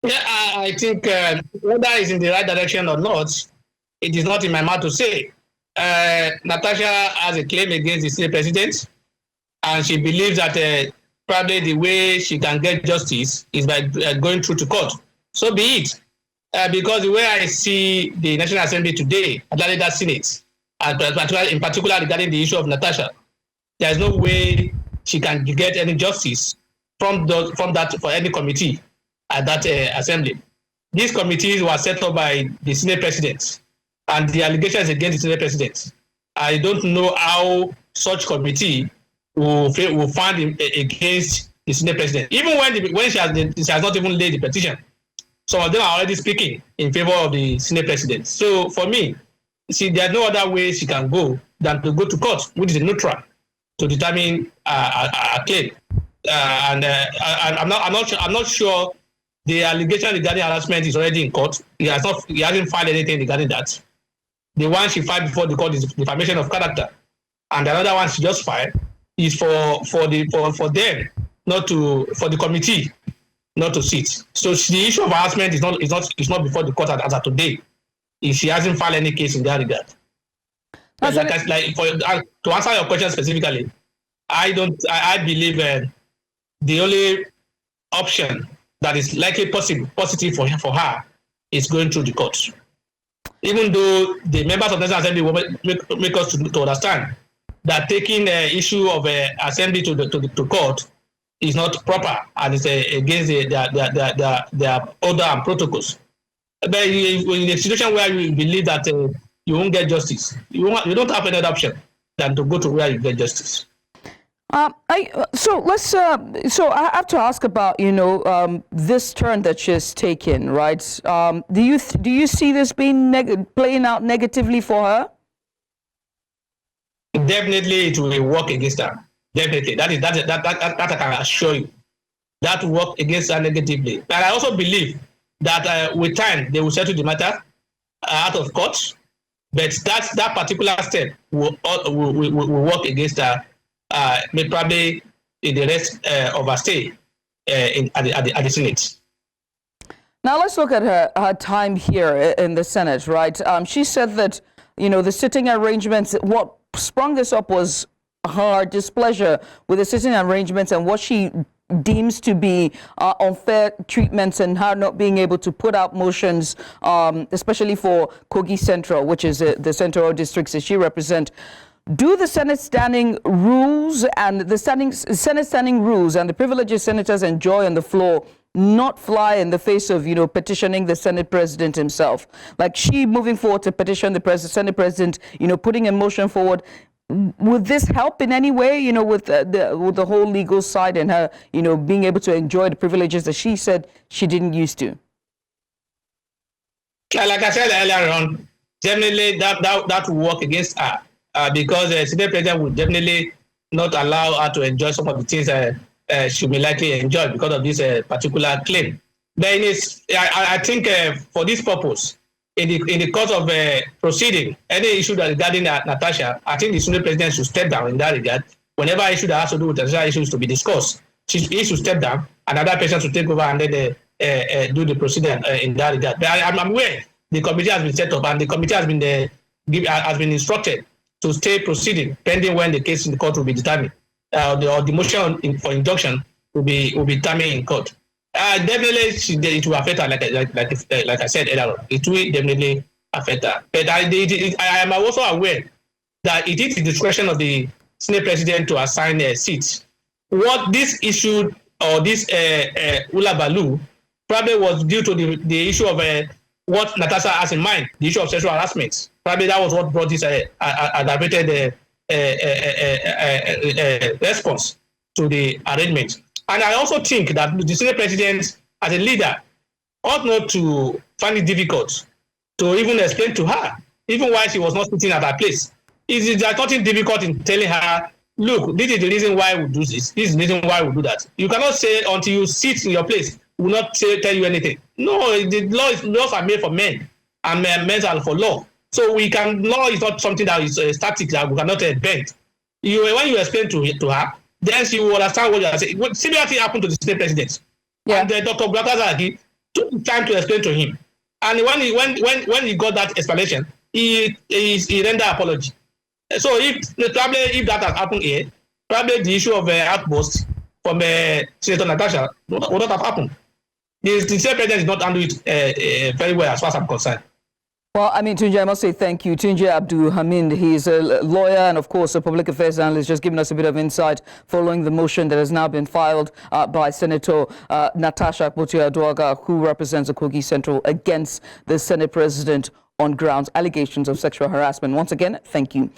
Yeah, I think whether it's in the right direction or not, it is not in my mouth to say. Natasha has a claim against the Senate President, and she believes that probably the way she can get justice is by going through to court. So be it. Because the way I see the National Assembly today, that Senate, and in particular regarding the issue of Natasha, there is no way she can get any justice from that for any committee at that assembly. These committees were set up by the Senate President, and the allegations against the Senate President. I don't know how such committee will find against the Senate President, even when she has not even laid the petition. Some of them are already speaking in favor of the Senate President. So for me, see, there's no other way she can go than to go to court, which is neutral, to determine a claim. I'm not sure the allegation regarding harassment is already in court. He hasn't filed anything regarding that. The one she filed before the court is defamation of character, and another one she just filed is for them not to, for the committee not to sit. So the issue of harassment is not before the court as of today. She hasn't filed any case in that regard. To answer your question specifically, I believe the only option that is likely positive for her is going through the courts. Even though the members of the National Assembly will make us to understand that taking the issue of assembly to court is not proper and it's against their order and protocols. But in a situation where you believe that you won't get justice, you don't have any other option than to go to where you get justice. So I have to ask about this turn that she's taken, right? Do you see this being playing out negatively for her? Definitely, it will work against her. Definitely, that I can assure you. That will work against her negatively. But I also believe that with time they will settle the matter out of court. But that particular step will work against her. Probably in the rest of her stay at the Senate. Now let's look at her time here in the Senate, right? She said that the sitting arrangements. What sprung this up was her displeasure with the sitting arrangements and what she deems to be unfair treatments and her not being able to put out motions, especially for Kogi Central, which is the central districts that she represents. Do the Senate standing rules and the Senate standing rules and the privileges senators enjoy on the floor not fly in the face of, petitioning the Senate President himself? Like she moving forward to petition the Senate President, putting a motion forward. Would this help in any way, with the whole legal side and her, being able to enjoy the privileges that she said she didn't used to? Like I said earlier on, definitely that will work against her. Because the Senate President would definitely not allow her to enjoy some of the things she may likely enjoy because of this particular claim. But I think for this purpose, in the course of proceeding, any issue that regarding Natasha, I think the Senate President should step down in that regard. Whenever issue that has to do with Natasha issues to be discussed, he should step down, another person should take over and then do the proceeding in that regard. But I'm aware the committee has been set up and the committee has been instructed to stay proceeding pending when the case in the court will be determined, or the motion for injunction will be determined in court. Definitely, it will affect her, like I said earlier. It will definitely affect her. But I am also aware that it is the discretion of the Senate President to assign seats. What this issue or this Ulabalu probably was due to the issue of what Natasha has in mind, the issue of sexual harassment. Probably that was what brought this aggravated response to the arrangement. And I also think that the Senate President, as a leader, ought not to find it difficult to even explain to her, even while she was not sitting at her place. There's nothing difficult in telling her, look, this is the reason why we do this. This is the reason why we do that. You cannot say until you sit in your place, we will not tell you anything. No, the laws are made for men, and men are for law. So law is not something that is static that we cannot bend. When you explain to her, then she will understand what you are saying. Similar thing happened to the Senate President. Yeah. And Dr. Gratazagi, took the time to explain to him. And when he got that explanation, he rendered apology. So if that has happened here, probably the issue of outburst from Senator Natasha would not have happened. The Senate President did not handle it very well as far as I'm concerned. Well, I mean, Tunji, I must say thank you. Tunji Abdulhammed, he's a lawyer and, of course, a public affairs analyst, just giving us a bit of insight following the motion that has now been filed by Senator Natasha Akpoti-Uduaghan, who represents the Kogi Central, against the Senate President on grounds allegations of sexual harassment. Once again, thank you.